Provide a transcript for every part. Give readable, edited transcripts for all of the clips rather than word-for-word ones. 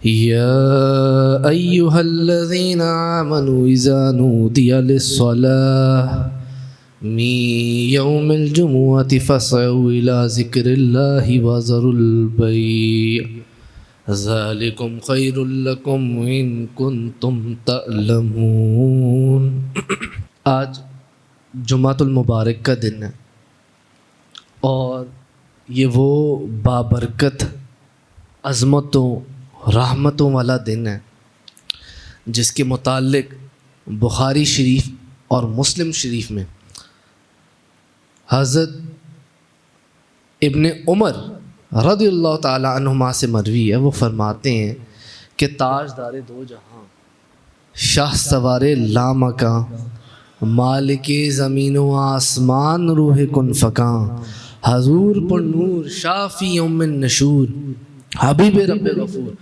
يا أيها الذين آمنوا إذا نودي للصلاة من يوم الجمعة فاسعوا إلى ذكر الله وذروا البيع ذلكم خير لكم إن كنتم تعلمون۔ آج جمعۃ المبارک کا دن ہے اور یہ وہ بابرکت عظمتوں رحمتوں والا دن ہے جس کے متعلق بخاری شریف اور مسلم شریف میں حضرت ابن عمر رضی اللہ تعالی عنہما سے مروی ہے، وہ فرماتے ہیں کہ تاجدار دو جہاں، شاہ سوار لامکاں، مالک زمین و آسمان روح کن فکاں، حضور پر نور شافی ام النشور، حبیب رب غفور،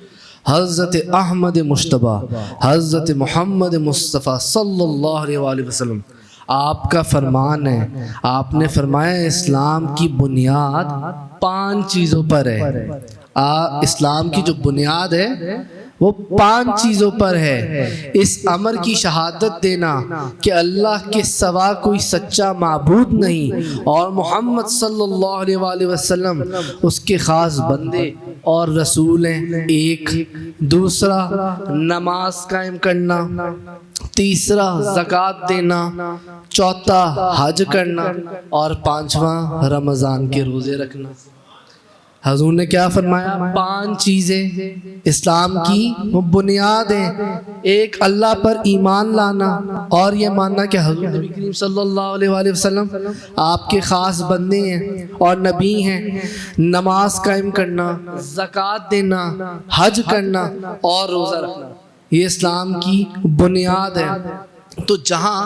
حضرت احمد مجتبیٰ، حضرت محمد مصطفیٰ صلی اللہ علیہ وآلہ وسلم۔ آپ کا فرمان ہے، آپ نے فرمایا اسلام کی بنیاد 5 چیزوں پر ہے۔ اسلام کی جو بنیاد ہے وہ 5 چیزوں پر ہے۔ اس امر کی شہادت دینا کہ اللہ کے سوا کوئی سچا معبود نہیں اور محمد صلی اللہ علیہ وآلہ وسلم اس کے خاص بندے اور رسول ہیں، ایک۔ دوسرا نماز قائم کرنا، تیسرا زکوٰۃ دینا، چوتھا حج کرنا اور 5واں رمضان کے روزے رکھنا۔ حضور نے کیا فرمایا؟ 5 چیزیں اسلام کی وہ بنیاد ہیں۔ ایک، اللہ پر ایمان لانا اور یہ ماننا کہ حضور نبی کریم صلی اللہ علیہ وآلہ وسلم آپ کے خاص بندے ہیں اور نبی ہیں۔ نماز قائم کرنا، زکوٰۃ دینا، حج کرنا اور روزہ رکھنا، یہ اسلام کی بنیاد ہے۔ تو جہاں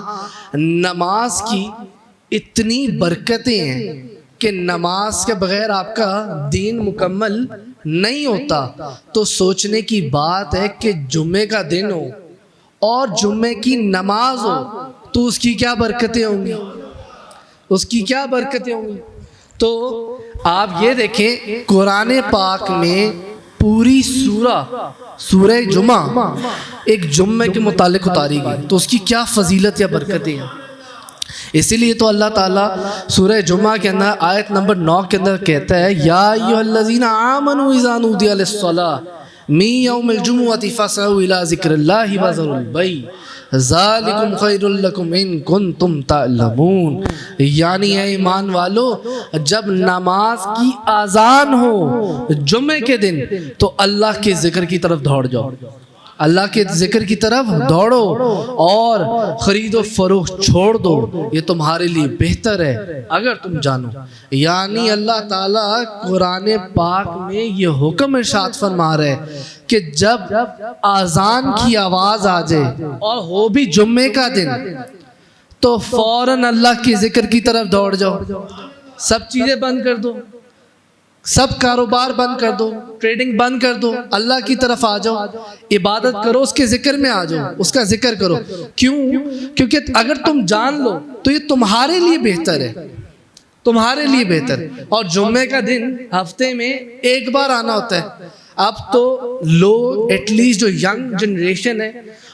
نماز کی اتنی برکتیں ہیں کہ نماز کے بغیر آپ کا دین مکمل نہیں ہوتا، تو سوچنے کی بات ہے کہ جمعے کا دن ہو اور جمعے کی نماز ہو تو اس کی کیا برکتیں ہوں گی، اس کی کیا برکتیں ہوں گی۔ تو آپ یہ دیکھیں قرآن پاک میں پوری سورہ جمعہ ایک جمعے کے متعلق اتاری گئی، تو اس کی کیا فضیلت یا برکتیں ہیں۔ اسی لیے تو اللہ تعالیٰ سورہ جمعہ کے اندر آیت نمبر 9 کے اندر کہتا ہے یا ایھا الذین آمنوا اذا نودی للصلاۃ من یوم الجمعۃ فاسعوا الی ذکر اللہ وذروا البیع ذالکم خیر لکم ان کنتم تعلمون۔ یعنی اے ایمان والو، جب نماز کی اذان ہو جمعے کے دن تو اللہ کے ذکر کی طرف دوڑ جاؤ، اللہ کے ذکر کی طرف دوڑو اور خرید و فروخت چھوڑ دو، یہ تمہارے لیے بہتر ہے اگر تم جانو۔ یعنی اللہ تعالیٰ قرآن پاک میں یہ حکم ارشاد فرما رہے ہے کہ جب اذان کی آواز آ جائے اور ہو بھی جمعے کا دن تو فوراً اللہ کے ذکر کی طرف دوڑ جاؤ، سب چیزیں بند کر دو، سب کاروبار بند کر دو، ٹریڈنگ بند کر دو، اللہ کی طرف آ جاؤ، عبادت کرو، اس کے ذکر میں آ جاؤ، اس کا ذکر کرو۔ کیوں؟ کیونکہ اگر تم جان لو تو یہ تمہارے لیے بہتر ہے، تمہارے لیے بہتر ہے۔ اور جمعے کا دن ہفتے میں ایک بار آنا ہوتا ہے۔ اب تو لوگ ایٹ لیسٹ جو ینگ جنریشن ہے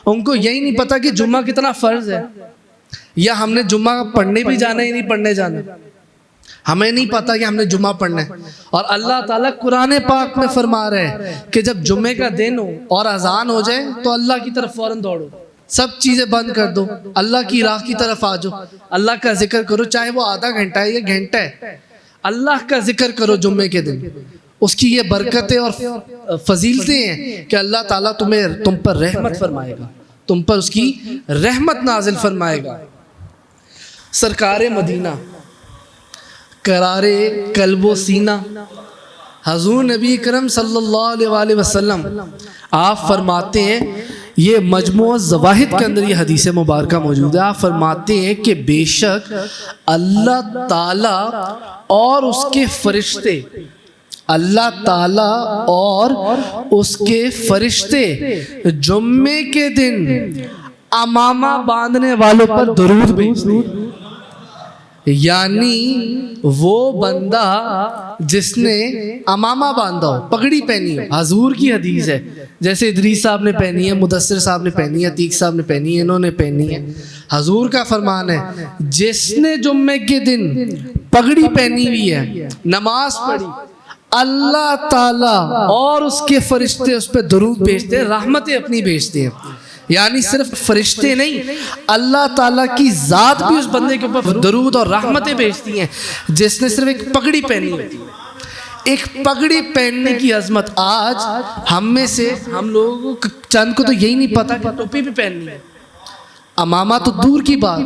ان کو یہی نہیں پتا کہ جمعہ کتنا فرض ہے، یا ہم نے جمعہ پڑھنے بھی جانا ہے یا نہیں پڑھنے جانا، ہمیں نہیں پتا کہ ہم نے جمعہ پڑھنا ہے۔ اور اللہ تعالیٰ قرآن پاک میں فرما رہے ہیں کہ جب جمعے کا دن ہو اور اذان ہو جائے تو اللہ کی طرف فوراً دوڑو، سب چیزیں بند کر دو، اللہ کی راہ کی طرف آ جاؤ، اللہ کا ذکر کرو، چاہے وہ آدھا گھنٹہ ہے یا گھنٹہ ہے، اللہ کا ذکر کرو جمعے کے دن۔ اس کی یہ برکتیں اور فضیلتیں ہیں کہ اللہ تعالیٰ تم پر رحمت فرمائے گا، تم پر اس کی رحمت نازل فرمائے گا۔ سرکار مدینہ قرار قلب و سینہ حضور نبی کرم صلی اللہ علیہ وآلہ وسلم آپ فرماتے ہیں، یہ مجموعہ زواہد کے اندر یہ حدیث مبارکہ موجود ہے، آپ فرماتے ہیں کہ بے شک اللہ تعالیٰ اور اس کے فرشتے، اللہ تعالیٰ اور اس کے فرشتے جمعے کے دن امامہ باندھنے والوں پر درود بھیجتے ہیں۔ یعنی وہ بندہ جس نے امامہ باندھا ہو، پگڑی پہنی ہو. حضور کی حدیث ہے، جیسے ادریس صاحب نے پہنی ہے، مدثر صاحب نے پہنی ہے، عتیق صاحب نے پہنی ہے، انہوں نے پہنی ہے. حضور کا فرمان ہے جس نے جمعے کے دن پگڑی پہنی ہوئی ہے، نماز پڑھی، اللہ تعالیٰ اور اس کے فرشتے اس پہ درود بھیجتے ہیں، رحمتیں اپنی بھیجتے ہیں. یعنی صرف فرشتے نہیں، اللہ تعالیٰ کی ذات بھی اس بندے کے اوپر درود اور رحمتیں بھیجتی ہیں جس نے صرف ایک پگڑی پہنی ہوتی ہے. ایک پگڑی پہننے کی عظمت آج ہم میں سے ہم لوگوں چند کو تو یہی نہیں پتا کہ ٹوپی بھی پہننی ہے. امامہ تو دور کی بات،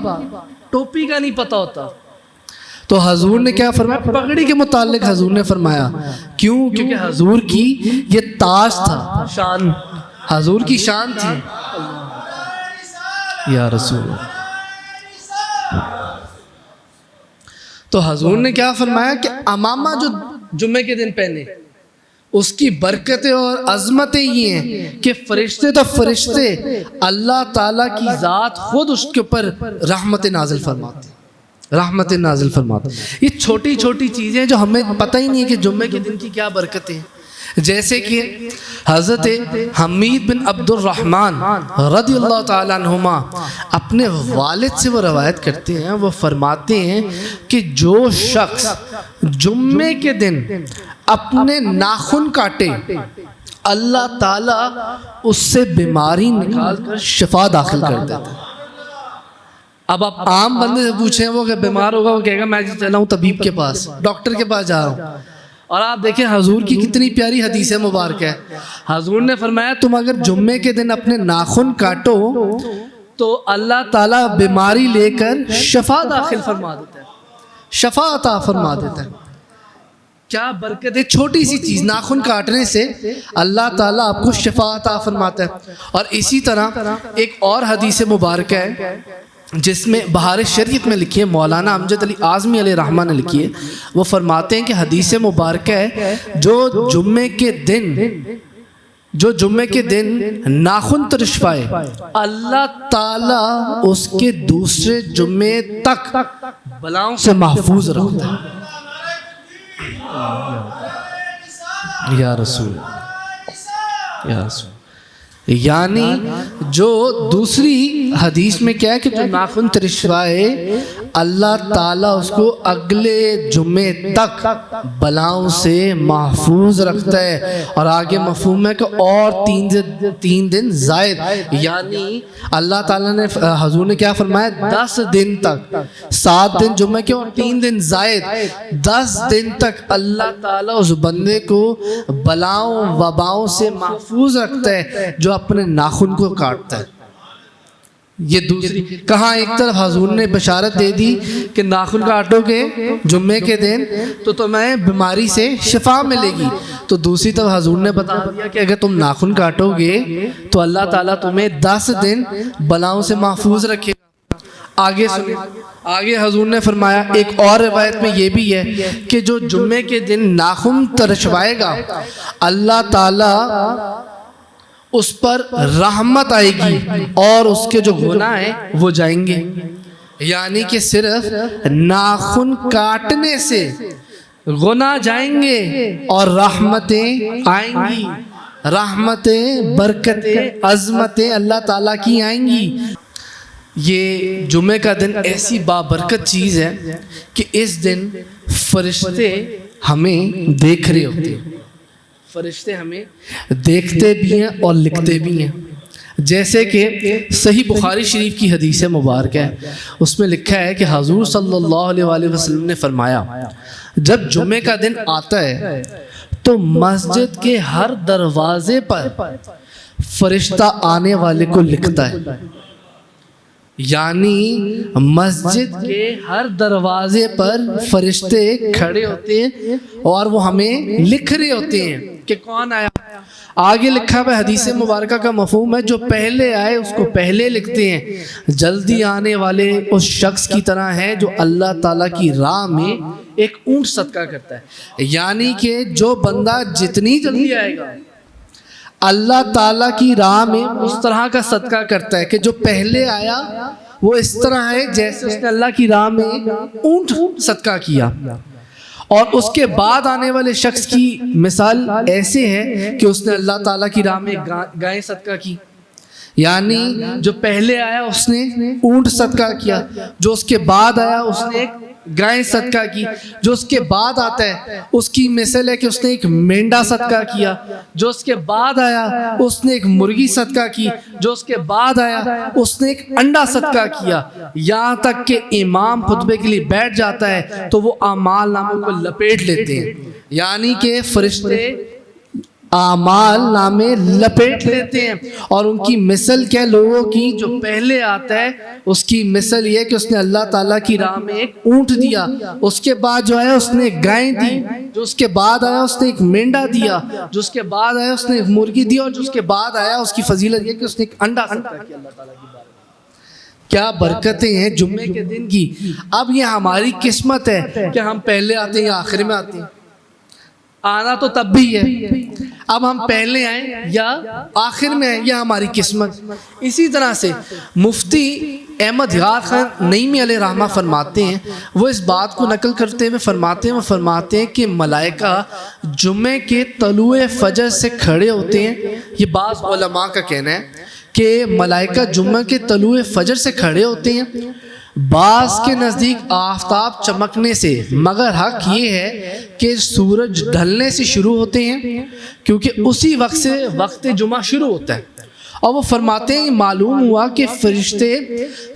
ٹوپی کا نہیں پتا ہوتا. تو حضور نے کیا فرمایا؟ پگڑی کے متعلق حضور نے فرمایا، کیوں؟ کیونکہ حضور کی یہ تاج تھا، شان، حضور کی شان تھی. یا رسول اللہ. تو حضور نے کیا فرمایا کہ امامہ جو جمعے کے دن پہنے، اس کی برکتیں اور عظمتیں یہ ہیں کہ فرشتے تو فرشتے، اللہ تعالیٰ کی ذات خود اس کے اوپر رحمت نازل فرماتے، رحمت نازل فرماتے. یہ چھوٹی چھوٹی چیزیں جو ہمیں پتہ ہی نہیں ہے کہ جمعے کے دن کی کیا برکتیں ہیں. جیسے کہ حضرت حمید بن عبد الرحمن رضی اللہ تعالیٰ عنہما اپنے والد سے وہ روایت کرتے ہیں، وہ فرماتے ہیں کہ جو شخص جمعے کے دن اپنے ناخن کاٹے، اللہ تعالیٰ اس سے بیماری نکال کر شفا داخل کر دیتا ہے. اب آپ عام بندے سے پوچھیں، وہ کہ بیمار ہوگا، وہ کہے گا میں چلا ہوں طبیب کے پاس، ڈاکٹر کے پاس جا رہا ہوں. اور آپ دیکھیں حضور کی کتنی پیاری حدیث مبارک ہے. حضور نے فرمایا تم اگر جمعے کے دن اپنے ناخن کاٹو تو اللہ تعالیٰ بیماری لے کر شفا داخل فرما دیتا ہے، شفا عطا فرما دیتا ہے. کیا برکت ہے، چھوٹی سی چیز ناخن کاٹنے سے اللہ تعالیٰ آپ کو شفا عطا فرماتا ہے. اور اسی طرح ایک اور حدیث مبارک ہے جس میں بہار شریعت میں لکھی ہے، مولانا امجد علی اعظمی علیہ رحمہ نے لکھی ہے. وہ فرماتے ہیں کہ حدیث مبارکہ ہے جو جمعے کے دن ناخن ترشوائے، اللہ تعالیٰ اس کے دوسرے جمعے تک بلاؤں سے محفوظ رکھتا ہے. یا رسول، یا رسول. یعنی جو دوسری حدیث میں کیا ہے کہ جو ناخن ترشوائے، اللہ تعالیٰ اس کو اگلے جمعے تک بلاؤں سے محفوظ رکھتا ہے. اور آگے مفہوم ہے کہ اور 3 دن زائد، یعنی اللہ تعالیٰ نے حضور نے کیا فرمایا 10 دن تک، 7 دن جمعے کے اور 3 دن زائد، 10 دن تک اللہ تعالیٰ اس بندے کو بلاؤں وباؤں سے محفوظ رکھتا ہے جو اپنے ناخن کو کاٹتا ہے. یہ دوسری کہاں ایک طرف حضور نے بشارت دے دی کہ ناخن کاٹو گے جمعے کے دن تو تمہیں بیماری سے شفا ملے گی، تو دوسری طرف حضور نے بتا دیا کہ اگر تم ناخن کاٹو گے تو اللہ تعالیٰ تمہیں 10 دن بلاؤں سے محفوظ رکھے گا. آگے سنیں، آگے حضور نے فرمایا ایک اور روایت میں یہ بھی ہے کہ جو جمعے کے دن ناخن ترشوائے گا، اللہ تعالیٰ اس پر رحمت آئے گی اور اس کے جو گناہ ہیں وہ جائیں گے. یعنی کہ صرف ناخن کاٹنے سے گناہ جائیں گے اور رحمتیں آئیں گی، رحمتیں، برکتیں، عظمتیں اللہ تعالیٰ کی آئیں گی. یہ جمعے کا دن ایسی بابرکت چیز ہے کہ اس دن فرشتے ہمیں دیکھ رہے ہوتے ہیں، فرشتے ہمیں دیکھتے بھی ہیں اور لکھتے بھی ہیں. جیسے کہ صحیح بخاری شریف کی حدیث مبارک ہے، اس میں لکھا ہے کہ حضور صلی اللہ علیہ وآلہ وسلم نے فرمایا جب جمعے کا دن آتا ہے تو مسجد کے ہر دروازے پر فرشتہ آنے والے کو لکھتا ہے. یعنی مسجد کے ہر دروازے پر فرشتے کھڑے ہوتے ہیں اور وہ ہمیں لکھ رہے ہوتے ہیں کہ کون آیا. آگے لکھا ہے حدیث مبارکہ کا مفہوم ہے جو پہلے آئے اس کو پہلے لکھتے ہیں. جلدی آنے والے اس شخص کی طرح ہے جو اللہ تعالیٰ کی راہ میں ایک اونٹ صدقہ کرتا ہے. یعنی کہ جو بندہ جتنی جلدی آئے گا اللہ تعالیٰ کی راہ میں اس طرح کا صدقہ کرتا ہے کہ جو پہلے آیا وہ اس طرح ہے جیسے اس نے اللہ کی راہ میں اونٹ صدقہ کیا، اور اس کے بعد آنے والے شخص کی مثال ایسے ہے کہ اس نے اللہ تعالیٰ کی راہ میں گائے صدقہ کی، یعنی جو پہلے آیا اس نے اونٹ صدقہ کیا، جو اس کے بعد آیا اس نے ایک گائے صدقہ کی، جو اس کے بعد آتا ہے اس کی مثال ہے کہ اس نے ایک مینڈا صدقہ کیا، جو اس کے بعد آیا اس نے ایک مرغی صدقہ کی، جو اس کے بعد آیا اس نے ایک انڈا صدقہ کیا، یہاں تک کہ امام خطبے کے لیے بیٹھ جاتا ہے تو وہ اعمال ناموں کو لپیٹ لیتے ہیں، یعنی کہ فرشتے اعمال نامے لپیٹ لیتے ہیں، اور ان کی مثل کیا لوگوں کی جو پہلے آتا ہے اس کی مثل یہ کہ اس نے اللہ تعالیٰ کی راہ میں ایک اونٹ دیا، اس کے بعد جو ہے اس نے ایک گائے دی، جو اس کے بعد آیا اس نے ایک مینڈا دیا، جو اس کے بعد آیا اس نے ایک مرغی دی، اور جو اس کے بعد آیا اس کی فضیلت یہ کہ اس نے ایک انڈا صدقہ کیا اللہ تعالیٰ کی بارگاہ میں۔ کیا برکتیں ہیں جمعے کے دن کی۔ اب یہ ہماری قسمت ہے کہ ہم پہلے آتے ہیں یا آخر میں آتے ہیں، آنا تو تب بھی ہے، اب ہم پہلے آئیں یا آخر میں آئیں، یہ ہماری قسمت۔ اسی طرح سے مفتی احمد یار خان نعیمی علیہ رحمہ فرماتے ہیں، وہ اس بات کو نقل کرتے ہوئے فرماتے ہیں کہ ملائکہ جمعے کے طلوع فجر سے کھڑے ہوتے ہیں، یہ بعض علماء کا کہنا ہے کہ ملائکہ جمعہ کے طلوع فجر سے کھڑے ہوتے ہیں، بعض کے نزدیک آفتاب چمکنے سے، مگر حق یہ ہے کہ سورج ڈھلنے سے شروع ہوتے ہیں، کیونکہ اسی وقت سے وقت جمعہ شروع ہوتا ہے۔ اور وہ فرماتے ہیں معلوم ہوا کہ فرشتے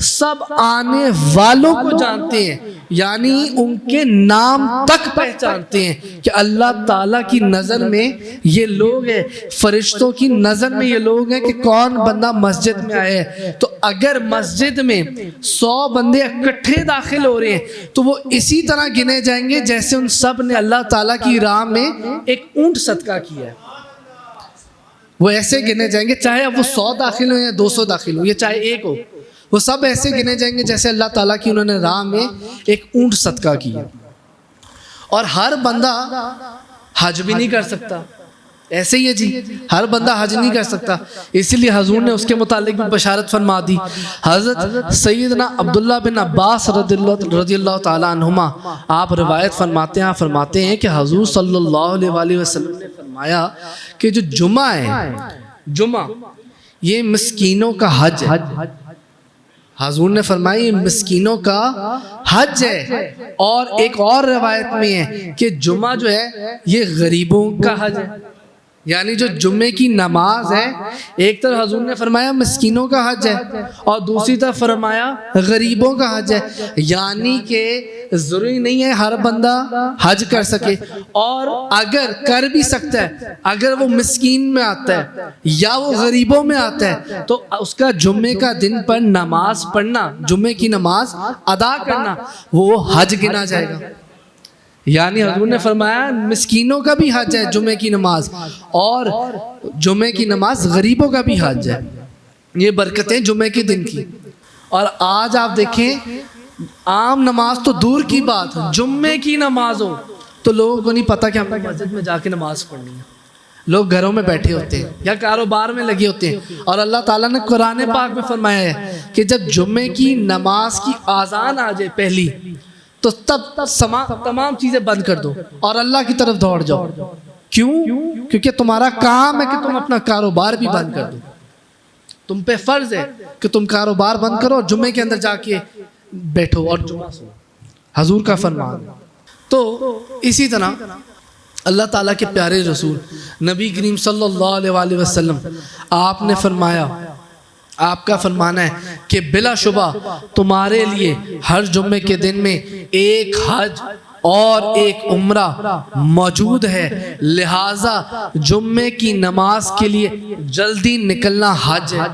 سب آنے والوں کو جانتے ہیں، یعنی ان کے نام تک پہچانتے ہیں کہ اللہ تعالیٰ کی نظر میں یہ لوگ ہیں، فرشتوں کی نظر میں یہ لوگ ہیں کہ کون بندہ مسجد میں آئے ہیں۔ تو اگر مسجد میں 100 بندے اکٹھے داخل ہو رہے ہیں تو وہ اسی طرح گنے جائیں گے جیسے ان سب نے اللہ تعالیٰ کی راہ میں ایک اونٹ صدقہ کیا ہے، وہ ایسے گنے جائیں گے، چاہے اب وہ 100 داخل ہو یا 200 داخل ہو یا چاہے ایک ہو، وہ سب ایسے گنے جائیں گے جیسے اللہ تعالیٰ کی انہوں نے راہ میں ایک اونٹ صدقہ کیا۔ اور ہر بندہ حج بھی نہیں کر سکتا، ایسے ہی ہے جی، ہر بندہ حج نہیں کر سکتا، اسی لیے حضور نے اس کے متعلق بھی بشارت فرما دی۔ حضرت سیدنا عبداللہ بن عباس رضی اللہ تعالیٰ عنہما آپ روایت فرماتے ہیں کہ حضور صلی اللہ علیہ وسلم نے فرمایا کہ جو جمعہ ہے، جمعہ یہ مسکینوں کا حج ہے۔ حضور نے فرمایا یہ مسکینوں کا حج ہے، اور ایک اور روایت میں ہے کہ جمعہ جو ہے یہ غریبوں کا حج ہے، یعنی جو جمعے کی نماز ہے ایک طرف حضور نے فرمایا مسکینوں کا حج ہے اور دوسری طرف فرمایا غریبوں کا حج ہے، یعنی کہ ضروری نہیں ہے ہر بندہ حج کر سکے، اور اگر کر بھی سکتا ہے، اگر وہ مسکین میں آتا ہے یا وہ غریبوں میں آتا ہے تو اس کا جمعے کا دن پر نماز پڑھنا، جمعے کی نماز ادا کرنا وہ حج گنا جائے گا۔ یعنی حضور نے فرمایا مسکینوں کا بھی حج ہے جمعے کی نماز، اور جمعے کی نماز غریبوں کا بھی حج ہے۔ یہ برکتیں جمعے کے دن کی۔ اور آج آپ دیکھیں عام نماز تو دور کی بات، جمعے کی نماز ہو تو لوگوں کو نہیں پتا کہ ہم نے مسجد میں جا کے نماز پڑھنی ہے، لوگ گھروں میں بیٹھے ہوتے ہیں یا کاروبار میں لگے ہوتے ہیں۔ اور اللہ تعالیٰ نے قرآن پاک میں فرمایا ہے کہ جب جمعے کی نماز کی آذان آ جائے پہلی تو تب تمام چیزیں بند کر دو اور اللہ کی طرف دوڑ جاؤ۔ کیوں؟ کیونکہ تمہارا کام ہے کہ تم اپنا کاروبار بھی بند کر دو، تم پہ فرض ہے کہ تم کاروبار بند کرو اور جمعے کے اندر جا کے بیٹھو اور جمعہ سنو، حضور کا فرمان۔ تو اسی طرح اللہ تعالیٰ کے پیارے رسول نبی کریم صلی اللہ علیہ وسلم آپ نے فرمایا، آپ کا فرمانا ہے کہ بلا شبہ تمہارے لیے ہر جمعے کے دن میں ایک حج اور ایک عمرہ موجود ہے، لہٰذا جمعے کی نماز کے لیے جلدی نکلنا حج ہے۔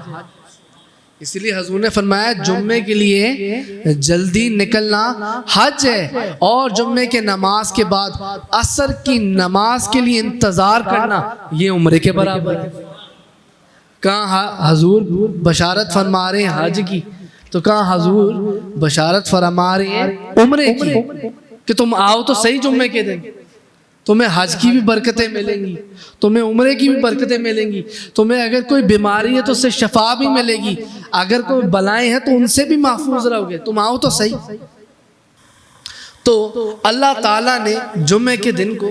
اس لیے حضور نے فرمایا جمعے کے لیے جلدی نکلنا حج ہے، اور جمعے کے نماز کے بعد عصر کی نماز کے لیے انتظار کرنا یہ عمرے کے برابر ہے۔ کہاں حضور بشارت فرما رہے ہیں حج کی، تو کہاں حضور بشارت فرما رہے ہیں عمرے کی کہ تم آؤ تو صحیح جمعے کے دن، تمہیں حج کی بھی برکتیں ملیں گی، تمہیں عمرے کی بھی برکتیں ملیں گی، تمہیں اگر کوئی بیماری ہے تو اس سے شفا بھی ملے گی، اگر کوئی بلائیں ہیں تو ان سے بھی محفوظ رہو گے، تم آؤ تو صحیح۔ تو اللہ تعالیٰ نے جمعے کے دن کو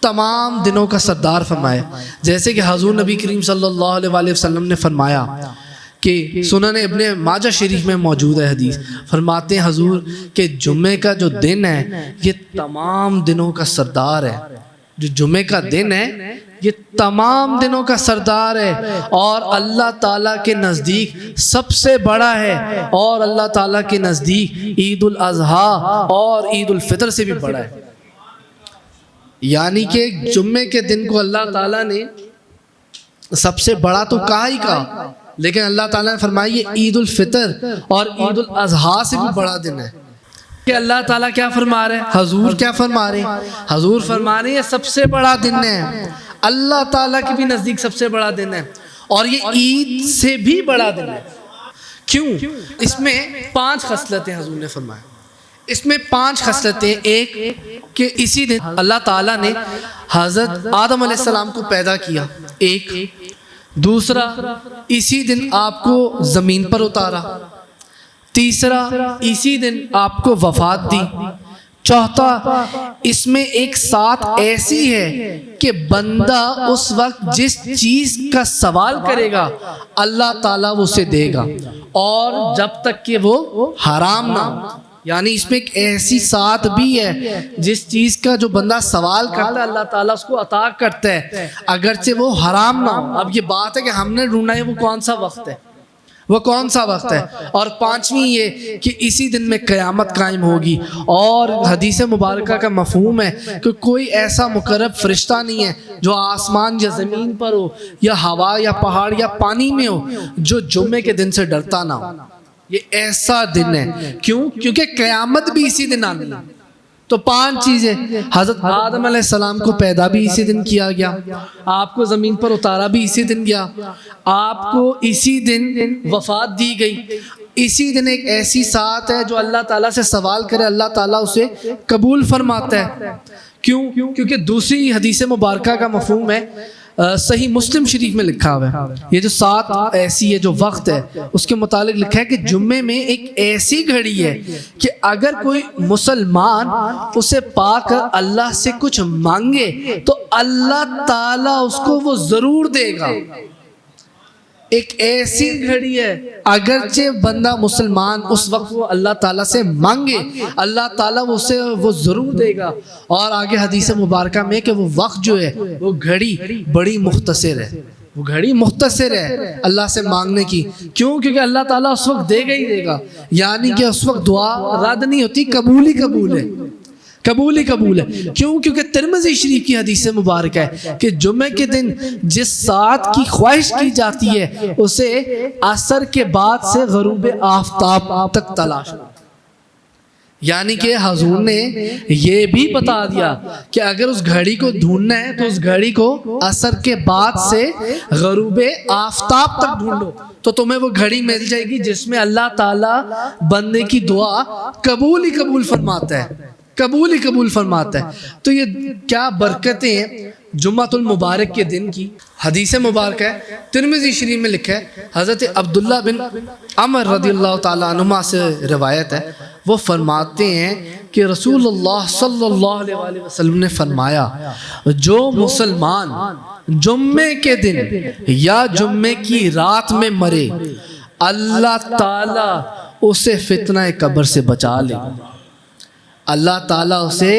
تمام دنوں کا سردار فرمایا، جیسے کہ حضور نبی کریم صلی اللہ علیہ وآلہ وسلم نے فرمایا کہ سنن ابن ماجہ شریف میں موجود ہے حدیث، فرماتے ہیں حضور کہ جمعے کا جو دن ہے یہ تمام دنوں کا سردار ہے، جو جمعے کا دن ہے یہ تمام دنوں کا سردار ہے، اور اللہ تعالیٰ کے نزدیک سب سے بڑا ہے، اور اللہ تعالیٰ کے نزدیک عید الاضحیٰ اور عید الفطر سے بھی بڑا ہے۔ یعنی کہ جمعے کے دن کو اللہ تعالیٰ نے سب سے بڑا تو کہا ہی کہا، لیکن اللہ تعالیٰ نے فرمایا یہ عید الفطر اور عید الاضحیٰ سے بھی بڑا دن ہے۔ کہ اللہ تعالیٰ کیا فرما رہے ہیں، حضور کیا فرما رہے ہیں، حضور فرما رہے ہیں یہ سب سے بڑا دن ہے، اللہ تعالیٰ کے بھی نزدیک سب سے بڑا دن ہے، اور یہ عید سے بھی بڑا دن ہے۔ کیوں؟ اس میں 5 خصلتیں حضور نے فرمایا، اس میں 5 خصلتیں، ایک کہ اسی دن اللہ تعالیٰ نے حضرت آدم علیہ السلام کو پیدا کیا، ایک، دوسرا اسی دن آپ کو زمین پر اتارا، تیسرا اسی دن آپ کو وفات دی، چوتھا اس میں ایک ساتھ ایسی ہے کہ بندہ اس وقت جس چیز کا سوال کرے گا اللہ تعالیٰ اسے دے گا، اور جب تک کہ وہ حرام نہ ہو، یعنی اس میں ایک ایسی ساتھ بھی ہے جس چیز کا جو بندہ سوال کرتا ہے اللہ تعالیٰ اس کو عطا کرتا ہے اگرچہ وہ حرام نہ ہو۔ اب یہ بات ہے کہ ہم نے ڈھونڈا ہے وہ کون سا وقت ہے، وہ کون سا وقت ہے، اور 5ویں یہ کہ اسی دن میں قیامت قائم ہوگی، اور حدیث مبارکہ کا مفہوم ہے کہ کوئی ایسا مقرب فرشتہ نہیں ہے جو آسمان یا زمین پر ہو یا ہوا یا پہاڑ یا پانی میں ہو جو جمعے کے دن سے ڈرتا نہ ہو۔ یہ ایسا دن ہے، کیوں؟ کیونکہ قیامت بھی اسی دن آنی ہے۔ تو 5 چیزیں، حضرت آدم علیہ السلام کو پیدا بھی اسی دن کیا گیا، آپ کو زمین پر اتارا بھی اسی دن گیا، آپ کو اسی دن وفات دی گئی، اسی دن ایک ایسی ساتھ ہے جو اللہ تعالیٰ سے سوال کرے اللہ تعالیٰ اسے قبول فرماتا ہے۔ کیوں؟ کیونکہ دوسری حدیث مبارکہ کا مفہوم ہے، صحیح مسلم شریف میں لکھا ہوا ہے، یہ جو 7 ایسی ہے جو وقت ہے اس کے متعلق لکھا ہے کہ جمعے میں ایک ایسی گھڑی ہے کہ اگر کوئی مسلمان اسے پا کر اللہ سے کچھ مانگے تو اللہ تعالیٰ اس کو وہ ضرور دے گا۔ ایک ایسی گھڑی ہے اگرچہ بندہ مسلمان اس وقت وہ اللہ تعالیٰ سے مانگے اللہ تعالیٰ اسے وہ ضرور دے گا، اور آگے حدیث مبارکہ میں کہ وہ وقت جو ہے وہ گھڑی بڑی مختصر ہے، وہ گھڑی مختصر ہے اللہ سے مانگنے کی۔ کیوں؟ کیونکہ اللہ تعالیٰ اس وقت دے گا ہی دے گا، یعنی کہ اس وقت دعا رد نہیں ہوتی، قبول ہی قبول ہے، قبول ہی قبول ہے۔ کیوں؟ کیونکہ ترمذی شریف کی حدیث مبارک ہے کہ جمعے کے دن جس ساعت کی خواہش کی جاتی ہے اسے عصر کے بعد سے غروب آفتاب تک تلاش کرو۔ یعنی کہ حضور نے یہ بھی بتا دیا کہ اگر اس گھڑی کو ڈھونڈنا ہے تو اس گھڑی کو عصر کے بعد سے غروب آفتاب تک ڈھونڈو تو تمہیں وہ گھڑی مل جائے گی جس میں اللہ تعالیٰ بندے کی دعا قبول ہی قبول فرماتا ہے، قبول ہی قبول فرماتا ہے۔ تو یہ کیا برکتیں ہیں جمعۃ المبارک کے دن کی۔ حدیث مبارکہ ہے ترمذی شریف میں لکھا ہے، حضرت عبداللہ بن عمر رضی اللہ تعالیٰ عنہما سے روایت ہے، وہ فرماتے ہیں کہ رسول اللہ صلی اللہ علیہ وآلہ وسلم نے فرمایا جو مسلمان جمعے کے دن یا جمعے کی رات میں مرے اللہ تعالیٰ اسے فتنہ قبر سے بچا لے گا، اللہ تعالیٰ اسے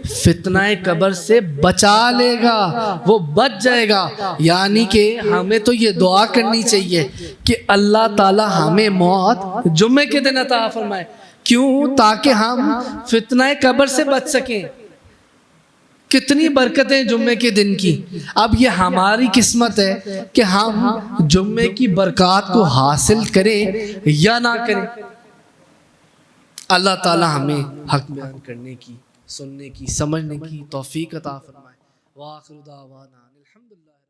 فتنہ قبر سے بچا لے گا، وہ بچ جائے گا۔ یعنی کہ ہمیں تو یہ دعا کرنی چاہیے کہ اللہ تعالیٰ ہمیں موت جمعے کے دن عطا فرمائے، کیوں؟ تاکہ ہم فتنہ قبر سے بچ سکیں۔ کتنی برکتیں جمعے کے دن کی۔ اب یہ ہماری قسمت ہے کہ ہم جمعے کی برکات کو حاصل کریں یا نہ کریں۔ اللہ تعالی ہمیں حق بیان کرنے کی، سننے کی، سمجھنے کی توفیق عطا فرمائے۔ وآخر دعوانا الحمدللہ۔